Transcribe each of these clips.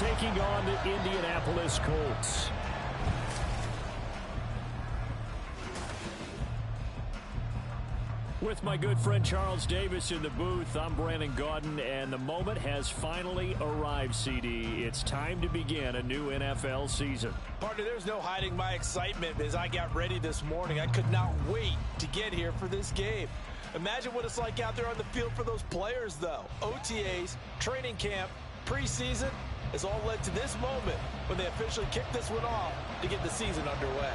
taking on the Indianapolis Colts. With my good friend Charles Davis in the booth, I'm Brandon Gaudin, and the moment has finally arrived, CD. It's time to begin a new NFL season. Partner, there's no hiding my excitement as I got ready this morning. I could not wait to get here for this game. Imagine what it's like out there on the field for those players, though. OTAs, training camp, preseason has all led to this moment when they officially kick this one off to get the season underway.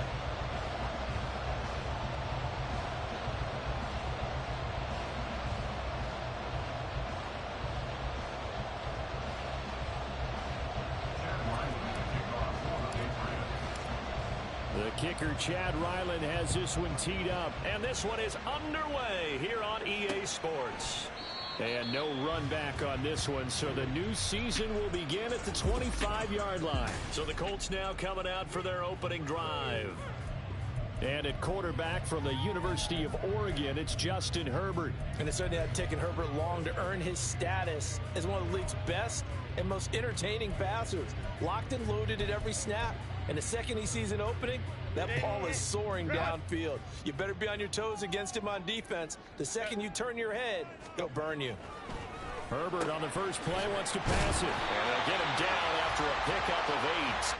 The kicker, Chad Ryland, has this one teed up, and this one is underway here on EA Sports. And no run back on this one, so the new season will begin at the 25-yard line. So the Colts now coming out for their opening drive. And at quarterback from the University of Oregon, it's Justin Herbert. And it certainly had taken Herbert long to earn his status as one of the league's best and most entertaining passers. Locked and loaded at every snap. And the second he sees an opening, that ball is soaring downfield. You better be on your toes against him on defense. The second you turn your head, he'll burn you. Herbert on the first play wants to pass it. And they'll get him down after a pickup of 8.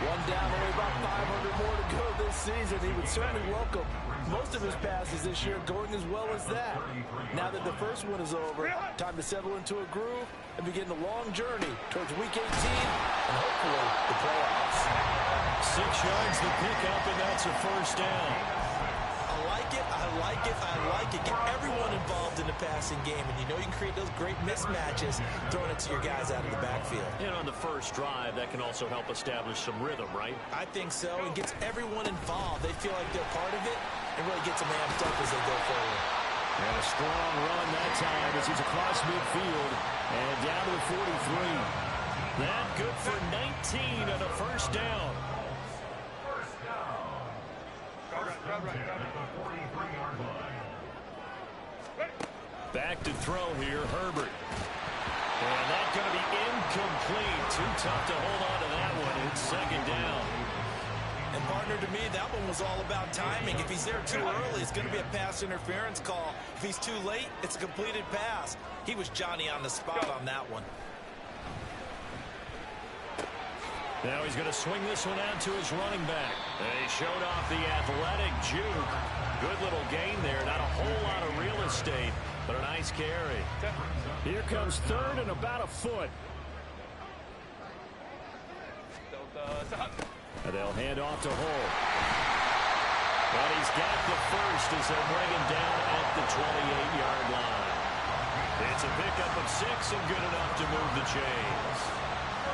One down, only about 500 more to go this season. He would certainly welcome most of his passes this year going as well as that. Now that the first one is over, time to settle into a groove and begin the long journey towards Week 18 and hopefully the playoffs. 6 yards to pick up, and that's a first down. I like it, I like it, I like it. Get everyone involved in the passing game, and you know you can create those great mismatches throwing it to your guys out of the backfield. And on the first drive, that can also help establish some rhythm, right? I think so. It gets everyone involved. They feel like they're part of it and really gets them amped up as they go forward. And a strong run that time as he's across midfield and down to the 43. That good for 19 and a first down. Back to throw here, Herbert. And that's going to be incomplete. Too tough to hold on to that one. It's second down. And partner, to me, that one was all about timing. If he's there too early, it's going to be a pass interference call. If he's too late, it's a completed pass. He was Johnny on the spot on that one. Now he's going to swing this one out to his running back. And he showed off the athletic juke. Good little gain there. Not a whole lot of real estate, but a nice carry. Here comes third and about a foot. And they'll hand off to Hull. But he's got the first as they'll bring him down at the 28-yard line. It's a pickup of 6 and good enough to move the chains.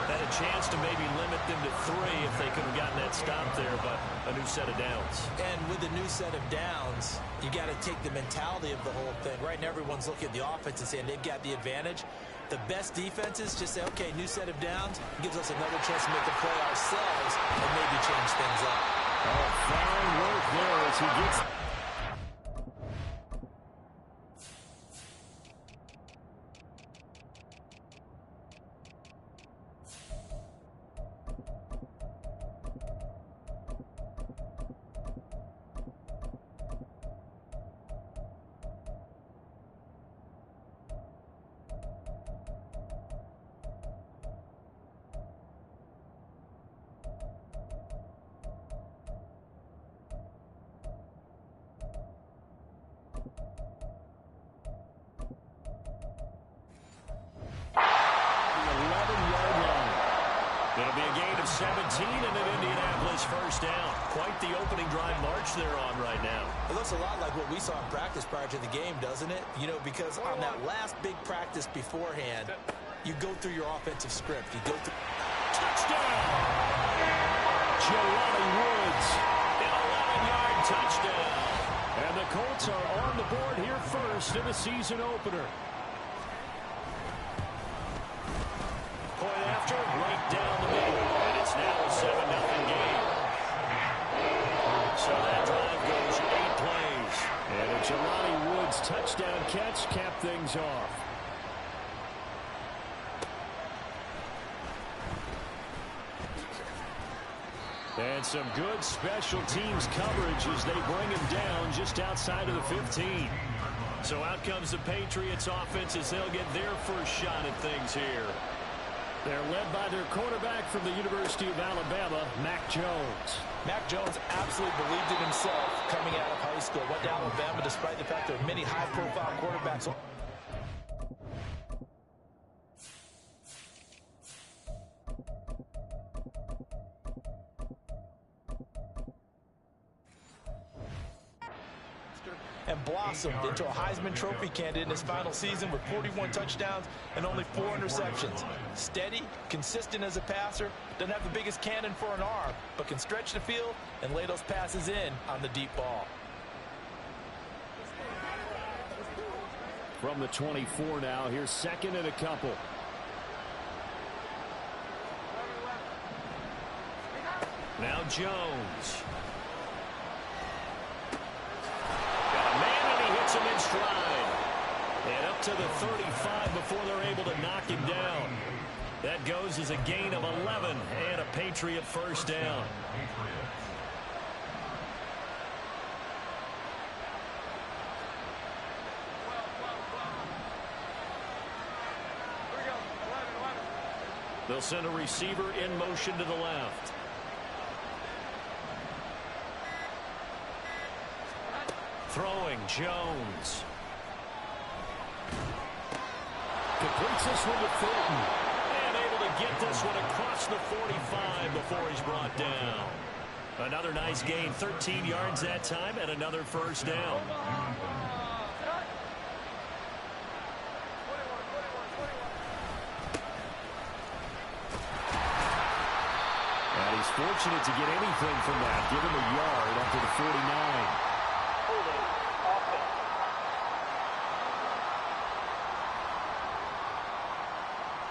Had a chance to maybe limit them to 3 if they could have gotten that stop there, but a new set of downs. And with a new set of downs, you got to take the mentality of the whole thing. Right now, everyone's looking at the offense and saying they've got the advantage. The best defenses just say, okay, new set of downs, gives us another chance to make a play ourselves and maybe change things up. Oh, fine work there as he gets... It'll be a gain of 17 and an Indianapolis first down. Quite the opening drive march they're on right now. It looks a lot like what we saw in practice prior to the game, doesn't it? You know, because on that last big practice beforehand, you go through your offensive script. You go through... Touchdown! Jelani Woods, an 11-yard touchdown. And the Colts are on the board here first in the season opener. Point after, right down the middle, and it's now a 7-0 game. So that drive goes 8 plays, and a Jelani Woods touchdown catch capped things off. And some good special teams coverage as they bring him down just outside of the 15. So out comes the Patriots offense as they'll get their first shot at things here. They're led by their quarterback from the University of Alabama, Mac Jones. Mac Jones absolutely believed in himself coming out of high school. Went to Alabama despite the fact there are many high-profile quarterbacks. And blossomed into a Heisman Trophy candidate in his final season with 41 touchdowns and only 4 interceptions. Steady, consistent as a passer, doesn't have the biggest cannon for an arm, but can stretch the field and lay those passes in on the deep ball. From the 24 now, here's second and a couple. Now Jones. Hits him in stride. And up to the 35 before they're able to knock him down. That goes as a gain of 11 and a Patriot first down. They'll send a receiver in motion to the left. Throwing, Jones. Completes this one to Fulton. And able to get this one across the 45 before he's brought down. Another nice gain, 13 yards that time, and another first down. And he's fortunate to get anything from that. Give him a yard up to the 49.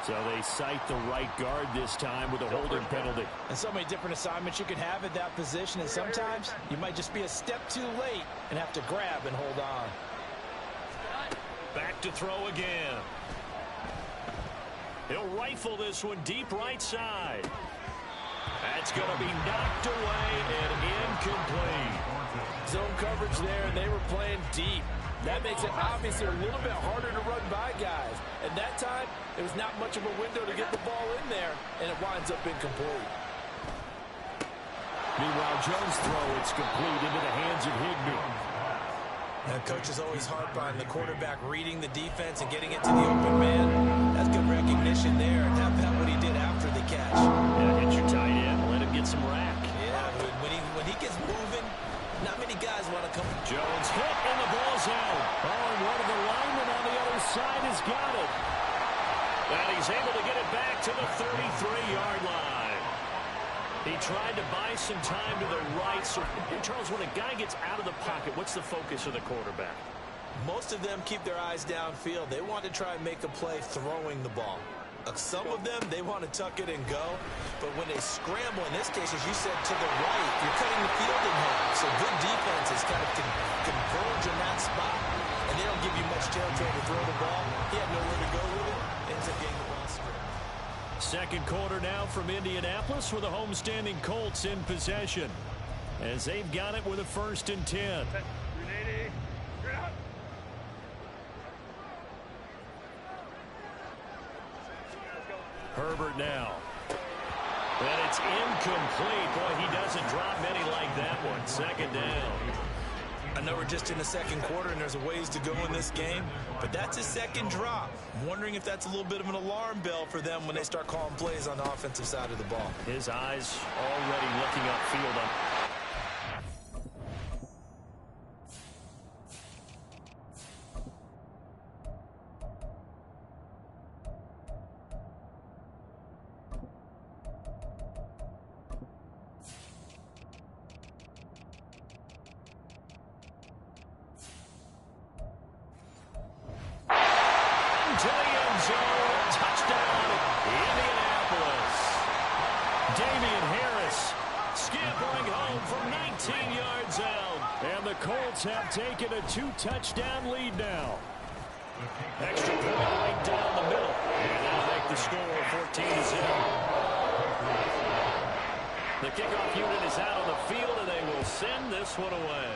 So they cite the right guard this time with a holding penalty. And so many different assignments you can have at that position, and sometimes you might just be a step too late and have to grab and hold on. Back to throw again. He'll rifle this one deep right side. That's going to be knocked away and incomplete. Zone coverage there, and they were playing deep. That makes it obviously a little bit harder to run by guys. At that time, there was not much of a window to get the ball in there, and it winds up incomplete. Meanwhile, Jones' throw, it's complete into the hands of Higbee. And coaches always harp on the quarterback reading the defense and getting it to the open man. That's good recognition there, and how about what he did after the catch? Yeah, hit your tight end, let him get some rack. Yeah, when he gets moving, not many guys want to come. Jones hit, and the ball's out. Oh, and one of the linemen on the other side has got it. And he's able to get it back to the 33-yard line. He tried to buy some time to the right. So, Charles, when a guy gets out of the pocket, what's the focus of the quarterback? Most of them keep their eyes downfield. They want to try and make a play throwing the ball. Some of them, they want to tuck it and go. But when they scramble, in this case, as you said, to the right, you're cutting the field in half. So good defenses kind of converge in that spot, and they don't give you much territory to throw the ball. He had nowhere to go with it. Ends up getting the ball straight. Second quarter now from Indianapolis with the homestanding Colts in possession, as they've got it with a 1st and 10. Herbert now. And it's incomplete. Boy, he doesn't drop many like that one. 2nd down. I know we're just in the second quarter and there's a ways to go in this game, but that's his 2nd drop. I'm wondering if that's a little bit of an alarm bell for them when they start calling plays on the offensive side of the ball. His eyes already looking upfield. To the end zone. Touchdown, Indianapolis. Damian Harris scampering home from 19 yards out. And the Colts have taken a 2-touchdown lead now. Extra point right down the middle. And they'll make the score 14-0. The kickoff unit is out on the field, and they will send this one away.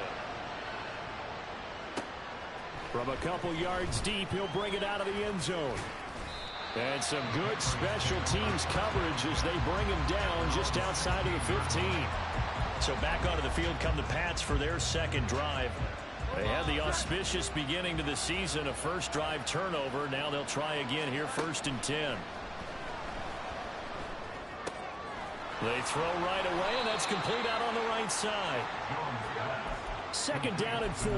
From a couple yards deep, he'll bring it out of the end zone. And some good special teams coverage as they bring him down just outside of the 15. So back onto the field come the Pats for their 2nd drive. They had the auspicious beginning to the season, a 1st drive turnover. Now they'll try again here, 1st and 10. They throw right away, and that's complete out on the right side. 2nd down and 4.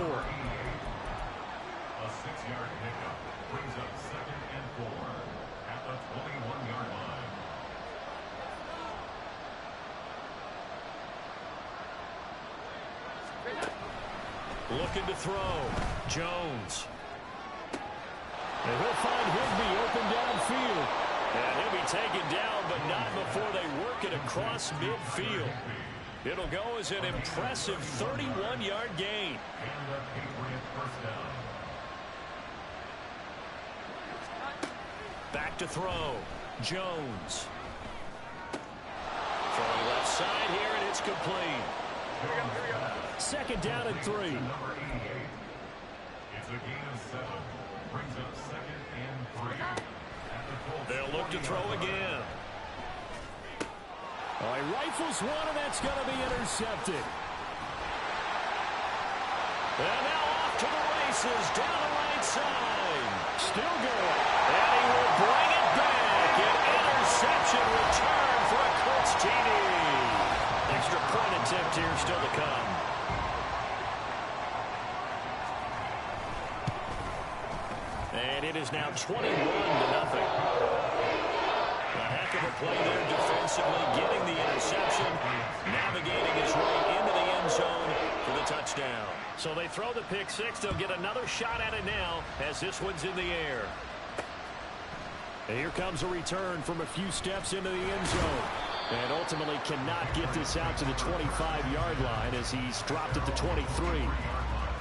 A 6-yard pickup brings up 2nd and 4 at the 21-yard line. Looking to throw. Jones. And he'll find Higbee open downfield. And he'll be taken down, but not before they work it across midfield. It'll go as an impressive 31-yard gain. And the Patriots 1st down. Back to throw. Jones. Throwing left side here, and it's complete. 2nd down and 3. Number 88. It's a gain of 7. Brings up 2nd and 3. At the Colts. They'll look to throw again. All right, rifles one, and that's going to be intercepted. And now off to the races, down the right side. Still going. And he will bring it back. An interception return for a Colts TD. Extra point attempt here still to come. And it is now 21-0. A heck of a play there defensively, getting the interception, navigating his way into the end zone for the touchdown. So they throw the pick six. They'll get another shot at it now as this one's in the air. And here comes a return from a few steps into the end zone. And ultimately cannot get this out to the 25-yard line as he's dropped at the 23.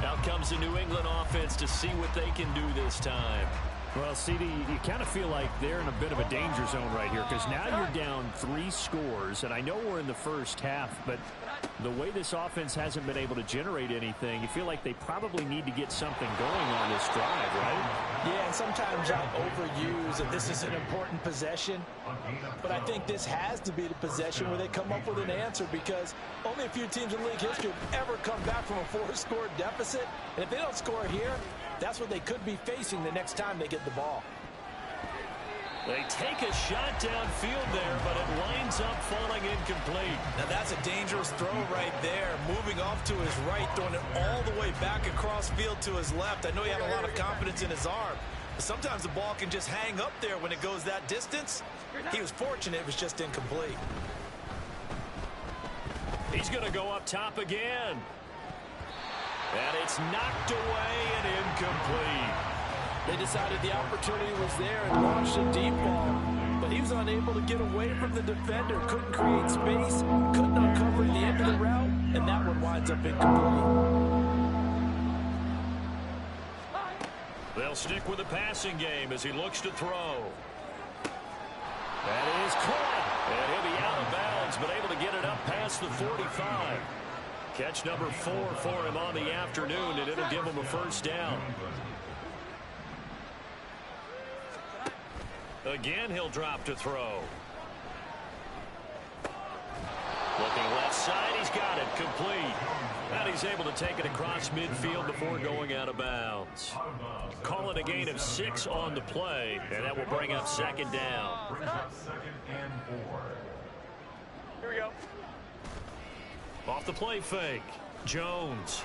Out comes the New England offense to see what they can do this time. Well, CD, you kind of feel like they're in a bit of a danger zone right here because now you're down 3 scores, and I know we're in the first half, but the way this offense hasn't been able to generate anything, you feel like they probably need to get something going on this drive, right? Yeah, and sometimes I overuse that this is an important possession, but I think this has to be the possession where they come up with an answer because only a few teams in league history have ever come back from a 4-score deficit, and if they don't score here, that's what they could be facing the next time they get the ball. They take a shot downfield there, but it winds up falling incomplete. Now that's a dangerous throw right there. Moving off to his right, throwing it all the way back across field to his left. I know he had a lot of confidence in his arm, but sometimes the ball can just hang up there when it goes that distance. He was fortunate it was just incomplete. He's going to go up top again. And it's knocked away and incomplete. They decided the opportunity was there and launched a deep ball. But he was unable to get away from the defender. Couldn't create space. Couldn't uncover the end of the route. And that one winds up incomplete. They'll stick with the passing game as he looks to throw. That is caught. And he'll be out of bounds, but able to get it up past the 45. Catch number 4 for him on the afternoon, and it'll give him a first down. Again, he'll drop to throw. Looking left side, he's got it complete. And he's able to take it across midfield before going out of bounds. Call it a gain of 6 on the play, and that will bring up second down. Brings up 2nd and 4. Here we go. Off the play fake, Jones.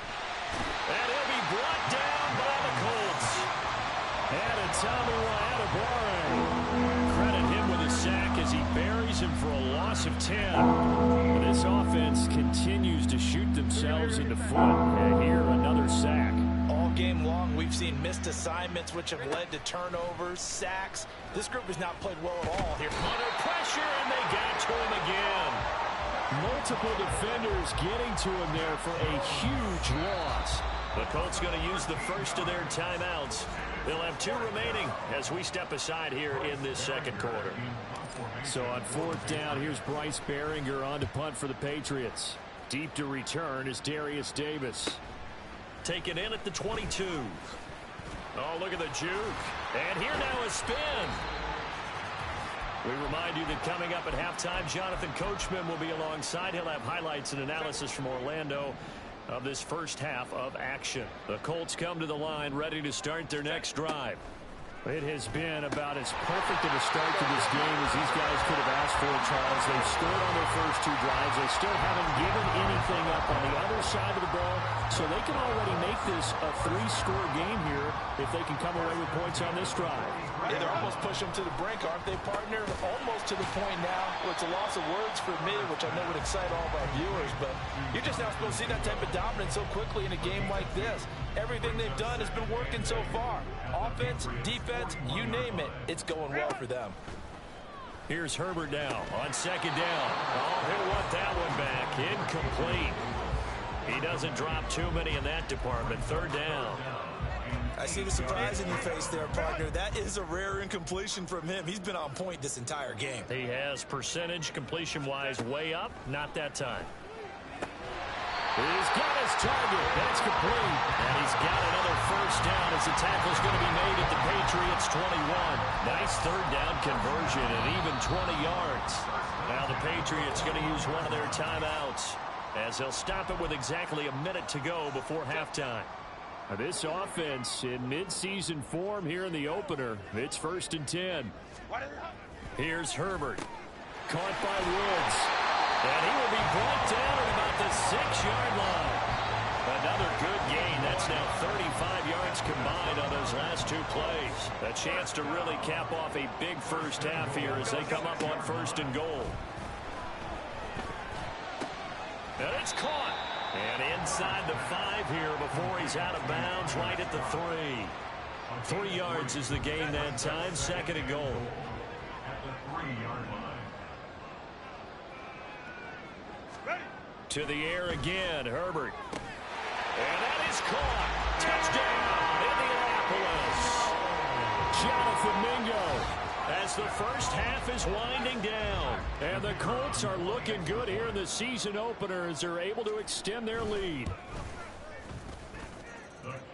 And he'll be brought down by the Colts. And a Tommy Wahatabare. Credit him with a sack as he buries him for a loss of 10. This offense continues to shoot themselves in the foot. And here, another sack. All game long, we've seen missed assignments, which have led to turnovers, sacks. This group has not played well at all here. Under pressure, and they got to him again. Multiple defenders getting to him there for a huge loss. The Colts going to use the first of their timeouts. They'll have 2 remaining as we step aside here in this second quarter. So on 4th down, here's Bryce Behringer on to punt for the Patriots. Deep to return is Darius Davis. Taken in at the 22. Oh, look at the juke. And here now a spin. We remind you that coming up at halftime, Jonathan Coachman will be alongside. He'll have highlights and analysis from Orlando of this first half of action. The Colts come to the line ready to start their next drive. It has been about as perfect of a start to this game as these guys could have asked for, Charles. They've scored on their first 2 drives. They still haven't given anything up on the other side of the ball, so they can already make this a 3-score game here if they can come away with points on this drive. Yeah, they're almost pushing them to the brink, aren't they, partner? Almost to the point now where it's a loss of words for me, which I know would excite all of our viewers, but you're just now supposed to see that type of dominance so quickly in a game like this. Everything they've done has been working so far. Offense, defense, you name it, it's going well for them. Here's Herbert now on 2nd down. Oh, he'll want that one back. Incomplete. He doesn't drop too many in that department. 3rd down. I see the surprise in your face there, partner. That is a rare incompletion from him. He's been on point this entire game. He has percentage completion-wise way up. Not that time. He's got his target. That's complete. And he's got another first down as the tackle's going to be made at the Patriots 21. Nice 3rd down conversion and even 20 yards. Now the Patriots going to use one of their timeouts as they'll stop it with exactly a minute to go before halftime. This offense in midseason form here in the opener. It's 1st and 10. Here's Herbert. Caught by Woods. And he will be brought down at about the 6-yard line. Another good gain. That's now 35 yards combined on those last 2 plays. A chance to really cap off a big first half here as they come up on 1st and goal. And it's caught. And inside the 5 here before he's out of bounds right at the 3. 3 yards is the gain that time. 2nd and goal. At the 3-yard line. To the air again, Herbert. And that is caught. Touchdown, Indianapolis. Jonathan Mingo as the first half is winding down. And the Colts are looking good here in the season opener as they're able to extend their lead.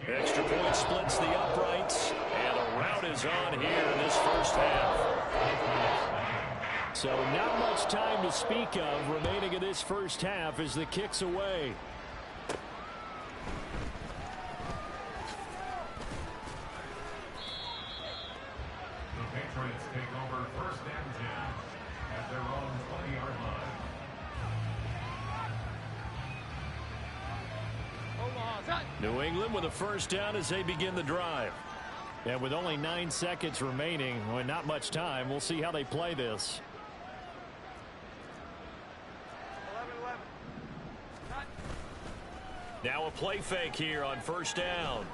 Extra point splits the uprights. And the route is on here in this first half. So not much time to speak of remaining in this first half as the kick's away. The Patriots take over 1st and 10 at their own 20-yard line. New England with a first down as they begin the drive. And with only 9 seconds remaining, well, not much time, we'll see how they play this. Now a play fake here on first down.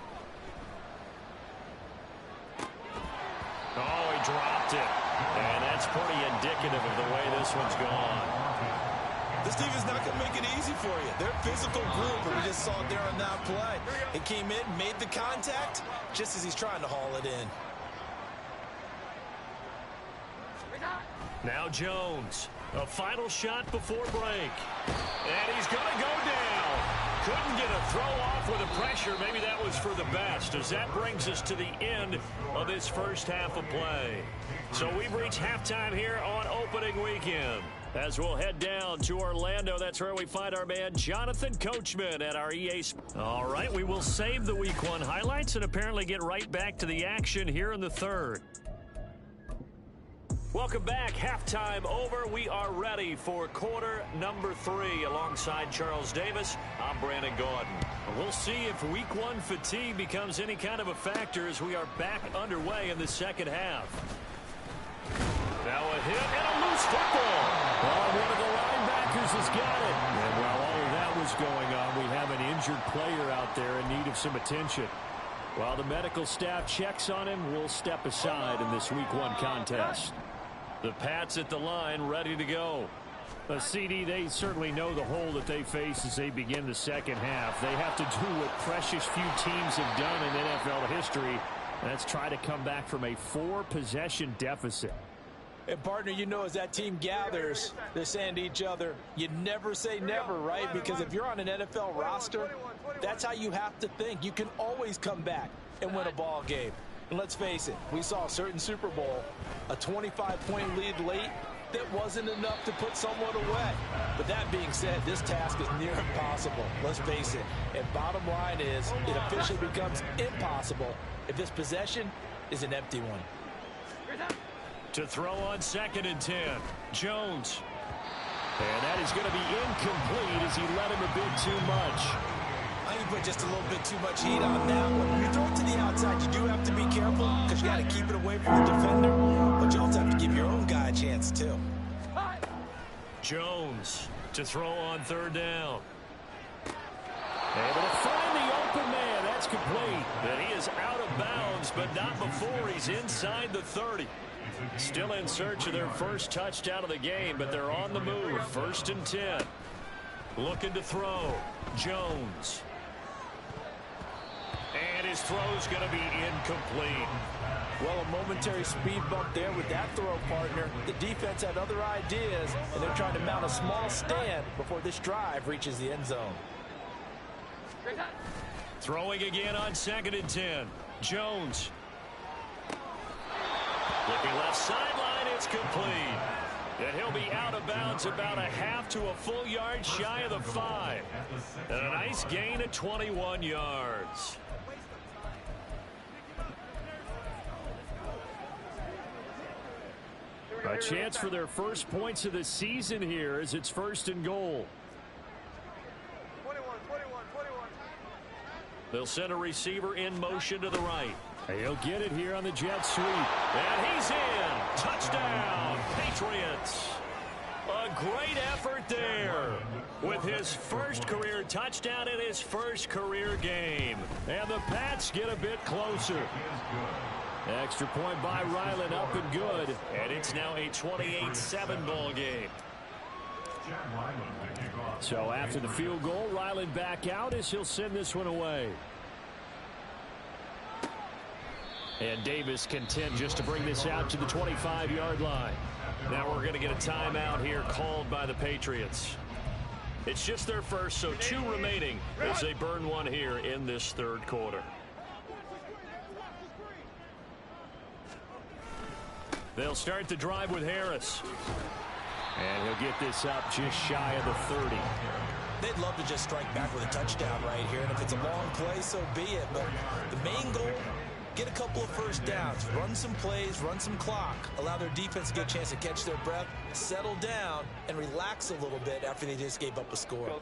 Oh, he dropped it. And that's pretty indicative of the way this one's gone. This team is not going to make it easy for you. They're a physical group, and we just saw it there on that play. He came in, made the contact, just as he's trying to haul it in. Now Jones, a final shot before break. And he's going to go down. Couldn't get a throw off with the pressure. Maybe that was for the best, as that brings us to the end of this first half of play. So we've reached halftime here on opening weekend. As we'll head down to Orlando, that's where we find our man Jonathan Coachman at our EA. All right, we will save the Week 1 highlights and apparently get right back to the action here in the third. Welcome back. Halftime over. We are ready for quarter number 3 alongside Charles Davis. I'm Brandon Gordon. We'll see if Week 1 fatigue becomes any kind of a factor as we are back underway in the second half. Now a hit and a loose football. Oh, one of the linebackers has got it. And while all of that was going on, we have an injured player out there in need of some attention. While the medical staff checks on him, we'll step aside in this Week 1 contest. The Pats at the line, ready to go. CD, they certainly know the hole that they face as they begin the second half. They have to do what precious few teams have done in NFL history. That's try to come back from a 4-possession deficit. And, partner, you know, as that team gathers, they're saying to each other, you never say never, right? Because if you're on an NFL roster, that's how you have to think. You can always come back and win a ball game. And let's face it, we saw a certain Super Bowl, a 25-point lead late, that wasn't enough to put someone away. But that being said, this task is near impossible. Let's face it. And bottom line is, it officially becomes impossible if this possession is an empty one. To throw on 2nd and 10, Jones. And that is going to be incomplete as he let him a bit too much. I think you put just a little bit too much heat on that one. When you throw it to the outside, you do have to be careful because you got to keep it away from the defender. But you also have to give your own guy a chance, too. Jones to throw on 3rd down. Able to find the open man. That's complete. And he is out of bounds, but not before he's inside the 30. Still in search of their first touchdown of the game, but they're on the move. 1st and 10. Looking to throw. Jones. And his throw's going to be incomplete. Well, a momentary speed bump there with that throw, partner. The defense had other ideas, and they're trying to mount a small stand before this drive reaches the end zone. Throwing again on 2nd and 10. Jones. Looking left sideline, it's complete. And he'll be out of bounds about a half to a full yard shy of the 5. And a nice gain of 21 yards. A chance for their first points of the season here as it's 1st and goal. They'll send a receiver in motion to the right. He'll get it here on the jet sweep. And he's in. Touchdown, Patriots. A great effort there with his first career touchdown in his first career game. And the Pats get a bit closer. Extra point by Ryland, up and good. And it's now a 28-7 ball game. So after the field goal, Ryland back out as he'll send this one away. And Davis content just to bring this out to the 25-yard line. Now we're going to get a timeout here called by the Patriots. It's just their first, so 2 remaining as they burn one here in this 3rd quarter. They'll start the drive with Harris. And he'll get this up just shy of the 30. They'd love to just strike back with a touchdown right here. And if it's a long play, so be it. But the main goal, get a couple of first downs, run some plays, run some clock, allow their defense to get a chance to catch their breath, settle down, and relax a little bit after they just gave up a score.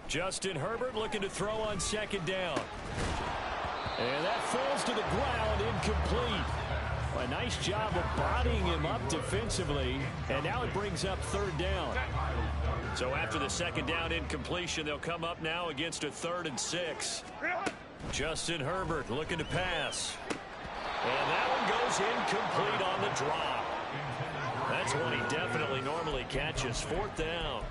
Justin Herbert looking to throw on 2nd down. And that falls to the ground, incomplete. A nice job of bodying him up defensively. And now it brings up 3rd down. So after the second down incompletion, they'll come up now against a 3rd and 6. Justin Herbert looking to pass. And that one goes incomplete on the drop. That's one he definitely normally catches. 4th down.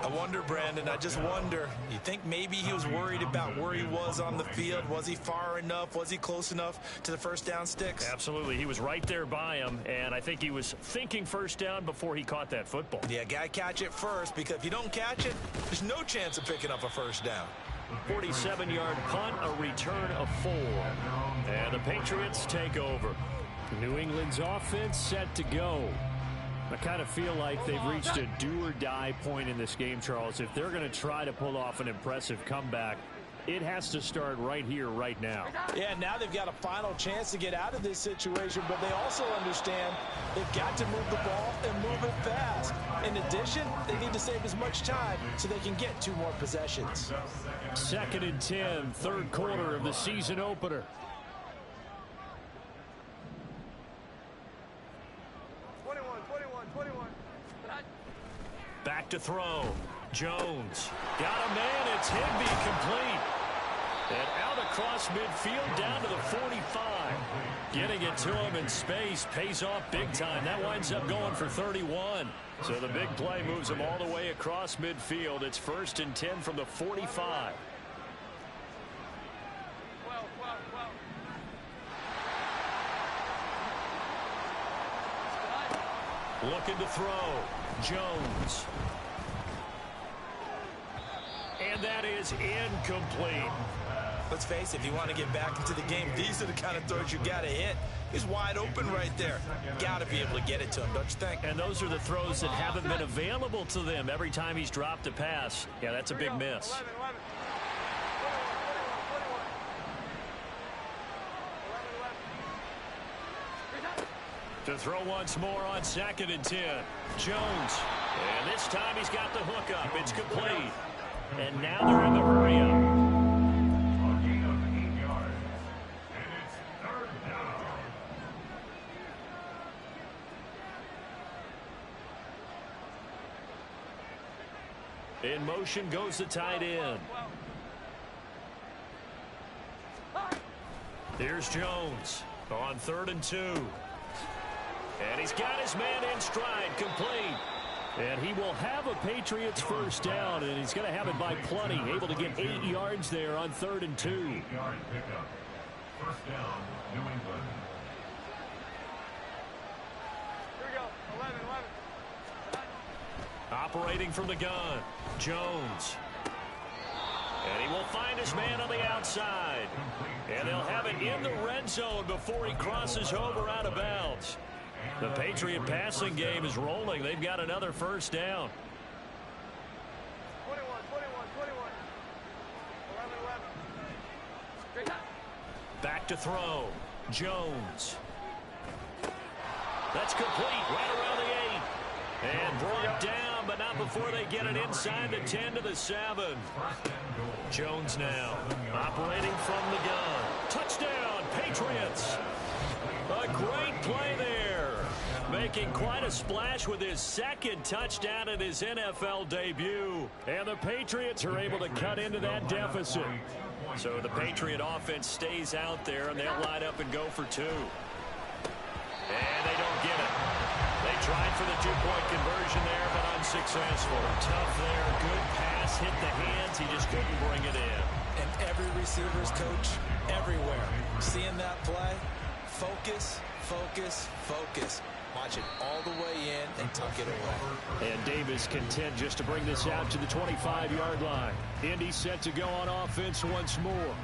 I wonder, Brandon, I just wonder, you think maybe he was worried about where he was on the field? Was he far enough? Was he close enough to the first down sticks? Absolutely. He was right there by him, and I think he was thinking first down before he caught that football. Yeah, got to catch it first, because if you don't catch it, there's no chance of picking up a first down. 47-yard punt, a return of 4. And the Patriots take over. New England's offense set to go. I kind of feel like they've reached a do-or-die point in this game, Charles. If they're going to try to pull off an impressive comeback, it has to start right here, right now. Yeah, now they've got a final chance to get out of this situation, but they also understand they've got to move the ball and move it fast. In addition, they need to save as much time so they can get 2 more possessions. 2nd and 10, 3rd quarter of the season opener. Back to throw. Jones. Got a man. It's Higbee complete. And out across midfield down to the 45. Getting it to him in space pays off big time. That winds up going for 31. So the big play moves him all the way across midfield. It's 1st and 10 from the 45. Looking to throw. Jones. And that is incomplete. Let's face it, if you want to get back into the game, these are the kind of throws you got to hit. He's wide open right there. Got to be able to get it to him, don't you think? And those are the throws that haven't been available to them every time he's dropped a pass. Yeah, that's a big miss. To throw once more on 2nd and 10. Jones. And this time he's got the hook up. It's complete. And now they're in the hurry up. A gain of 8 yards. And it's 3rd down. In motion goes the tight end. Here's Jones on 3rd and 2. And he's got his man in stride, complete. And he will have a Patriots first down, and he's going to have it by plenty. Able to get 8 yards there on 3rd and 2. 8-yard pickup. First down, New England. Here we go. 11. Operating from the gun, Jones. And he will find his man on the outside. And they'll have it in the red zone before he crosses over out of bounds. The Patriot passing game is rolling. They've got another first down. 21. 11. Back to throw. Jones. That's complete right around the 8. And brought down, but not before they get it inside the 10 to the 7. Jones now operating from the gun. Touchdown, Patriots. A great play there. Making quite a splash with his 2nd touchdown in his NFL debut. And the Patriots are able to cut into that deficit. So the Patriot offense stays out there, and they'll line up and go for 2. And they don't get it. They tried for the 2-point conversion there, but unsuccessful. Tough there. Good pass. Hit the hands. He just couldn't bring it in. And every receiver's coach everywhere. Seeing that play, focus. Watch it all the way in and tuck it away. And Davis content just to bring this out to the 25-yard line. Indy set to go on offense once more.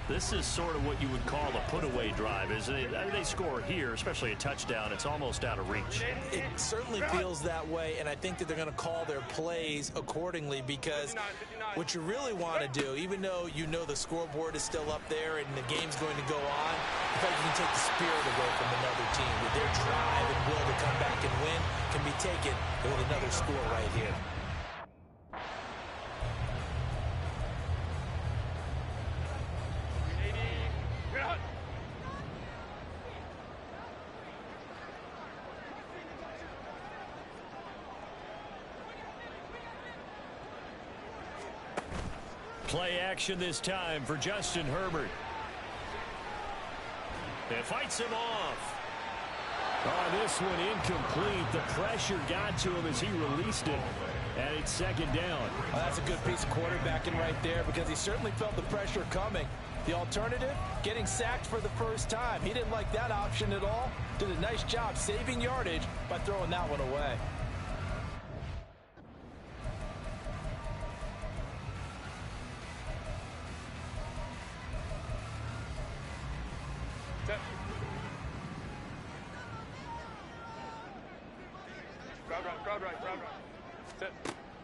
This is sort of what you would call a put-away drive, isn't it? I mean, they score here, especially a touchdown. It's almost out of reach. It certainly feels that way, and I think that they're going to call their plays accordingly, because what you really want to do, even though you know the scoreboard is still up there and the game's going to go on, in fact, you can take the spirit away from another team. With their drive and will to come back and win can be taken with another score right here. Play action this time for Justin Herbert. And fights him off. Oh, this one incomplete. The pressure got to him as he released it. And it's second down. Well, that's a good piece of quarterbacking right there because he certainly felt the pressure coming. The alternative, getting sacked for the first time. He didn't like that option at all. Did a nice job saving yardage by throwing that one away.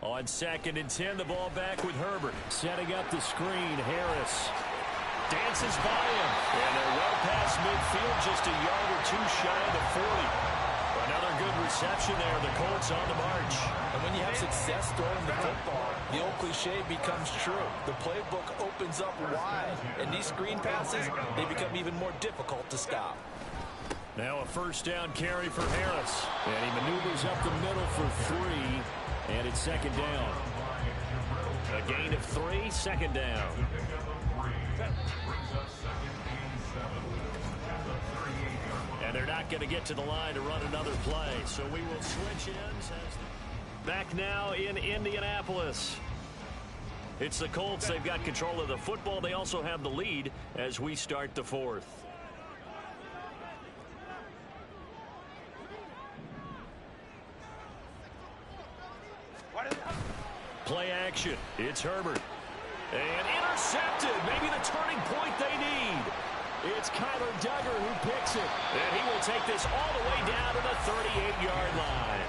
On 2nd and 10, the ball back with Herbert. Setting up the screen, Harris dances by him. And they're well past midfield, just a yard or two shy of the 40. Another good reception there. The Colts on the march. And when you have success throwing the football, the old cliche becomes true. The playbook opens up wide. And these screen passes, they become even more difficult to stop. Now a first down carry for Harris. And he maneuvers up the middle for 3. And it's second down. A gain of 3, second down. And they're not going to get to the line to run another play. So we will switch ends. Back now in Indianapolis. It's the Colts. They've got control of the football. They also have the lead as we start the 4th. Play action. It's Herbert. And intercepted. Maybe the turning point they need. It's Kyler Duggar who picks it. And he will take this all the way down to the 38-yard line.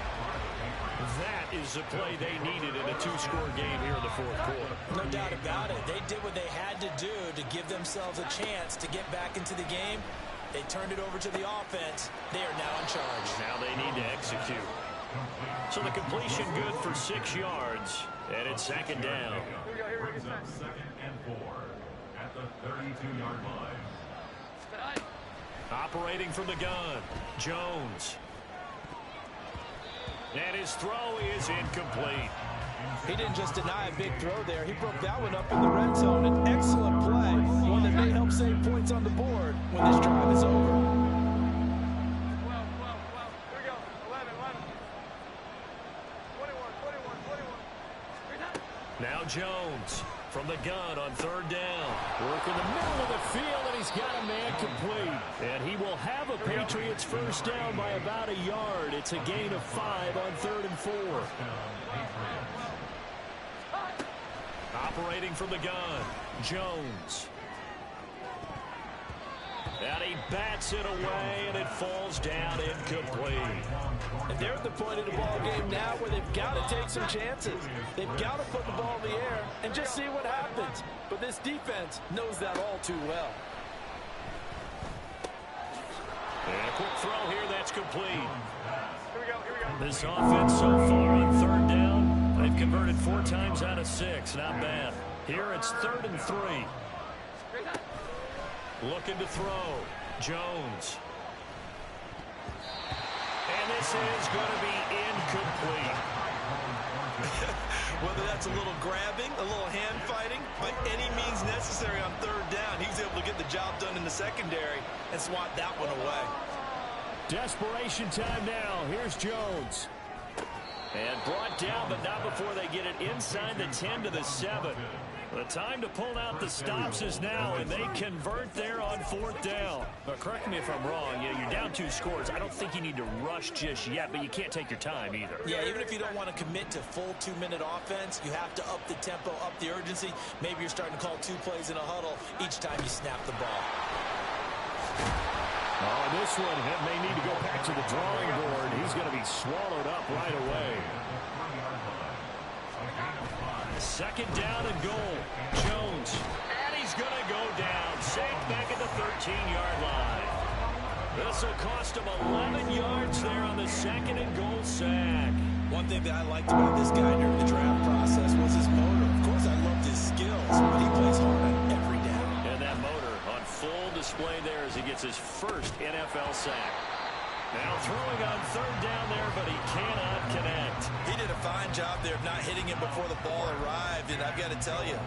That is the play they needed in a 2-score game here in the 4th quarter. No doubt about it. They did what they had to do to give themselves a chance to get back into the game. They turned it over to the offense. They are now in charge. Now they need to execute. So the completion good for 6 yards. And it's second down. Brings up 2nd and 4 at the 32-yard line. Operating from the gun, Jones. And his throw is incomplete. He didn't just deny a big throw there. He broke that one up in the red zone. An excellent play. One that may help save points on the board when this drive is over. Now Jones from the gun on 3rd down. Work in the middle of the field, and he's got a man complete. And he will have a Patriots first down by about a yard. It's a gain of 5 on 3rd and 4. Operating from the gun, Jones. And he bats it away, and it falls down incomplete. And they're at the point of the ball game now where they've got to take some chances. They've got to put the ball in the air and just see what happens. But this defense knows that all too well. And a quick throw here, that's complete. Here we go. This offense so far on 3rd down, they've converted 4 times out of 6. Not bad. Here it's 3rd and 3. Looking to throw. Jones. And this is going to be incomplete. Whether that's a little grabbing, a little hand fighting, by any means necessary on 3rd down, he was able to get the job done in the secondary and swat that one away. Desperation time now. Here's Jones. And brought down, but not before they get it inside the 10 to the 7. The time to pull out the stops is now, and they convert there on 4th down. But correct me if I'm wrong. Yeah, you're down 2 scores. I don't think you need to rush just yet, but you can't take your time either. Yeah, even if you don't want to commit to full 2-minute offense, you have to up the tempo, up the urgency. Maybe you're starting to call 2 plays in a huddle each time you snap the ball. Oh, this one may need to go back to the drawing board. He's going to be swallowed up right away. 2nd down and goal. Jones. And he's going to go down. Safe back at the 13-yard line. This will cost him 11 yards there on the 2nd and goal sack. One thing that I liked about this guy during the draft process was his motor. Of course, I loved his skills, but he plays hard on every down. And that motor on full display there as he gets his first NFL sack. Now throwing on 3rd down there, but he cannot connect. He did a fine job there of not hitting him before the ball arrived, and I've got to tell you,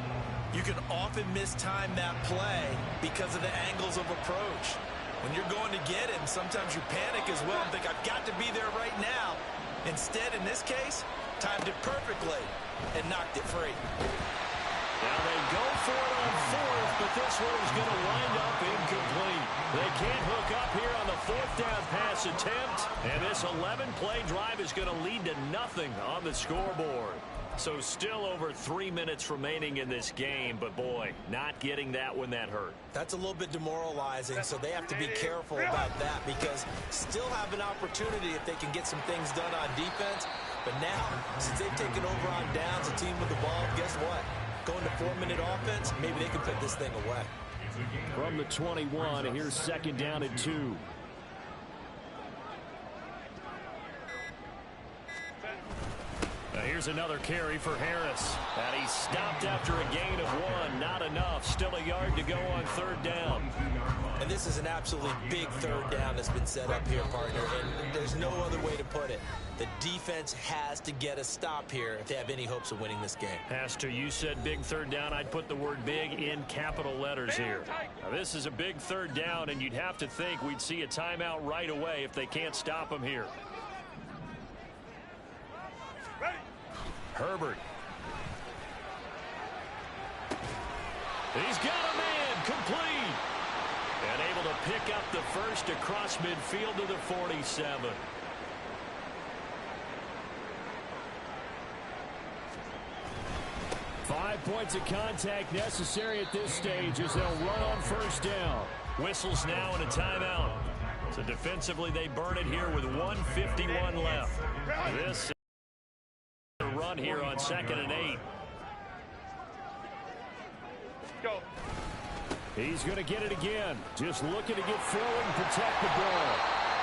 You can often mistime that play because of the angles of approach. When you're going to get him, sometimes you panic as well and think, I've got to be there right now. Instead, in this case, timed it perfectly and knocked it free. Now they go for it on fourth, but this one is going to wind up incomplete. They can't hook up here on the fourth down pass attempt, and this 11-play drive is going to lead to nothing on the scoreboard. So still over 3 minutes remaining in this game, but boy, not getting that when that hurt. That's a little bit demoralizing, so they have to be careful about that because still have an opportunity if they can get some things done on defense. But now, since they've taken over on downs, a team with the ball, guess what? Going to 4-minute offense, maybe they can put this thing away. From the 21, here's second down and 2. Now here's another carry for Harris. And he's stopped after a gain of 1. Not enough. Still a yard to go on third down. And this is an absolutely big third down that's been set up here, partner. And there's no other way to put it. The defense has to get a stop here if they have any hopes of winning this game. Has to. You said big third down. I'd put the word big in capital letters here. Now this is a big third down, and you'd have to think we'd see a timeout right away if they can't stop him here. Herbert. He's got a man complete. And able to pick up the first across midfield to the 47. Five points of contact necessary at this stage as they'll run on first down. Whistles now and a timeout. So defensively they burn it here with 1:51 left. This is a run here on 2nd and 8. Go. He's going to get it again. Just looking to get forward and protect the ball.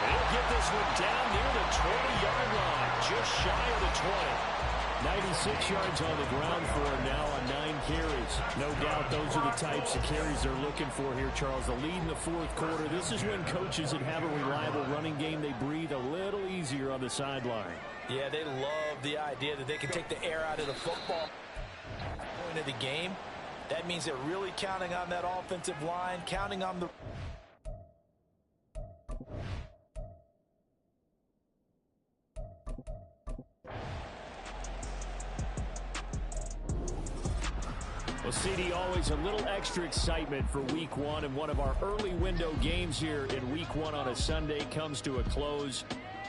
And he'll get this one down near the 20-yard line, just shy of the 20. 96 yards on the ground for him now on 9 carries. No doubt those are the types of carries they're looking for here, Charles. The lead in the fourth quarter. This is when coaches that have a reliable running game, they breathe a little easier on the sideline. Yeah, they love the idea that they can take the air out of the football. Point of the game, that means they're really counting on that offensive line, counting on the... Well, CD, always a little extra excitement for Week 1, and one of our early window games here in Week 1 on a Sunday comes to a close.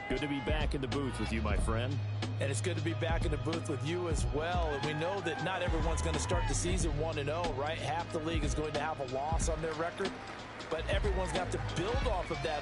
Good to be back in the booth with you, my friend. And it's good to be back in the booth with you as well. And we know that not everyone's going to start the season 1-0, right? Half the league is going to have a loss on their record, but everyone's got to build off of that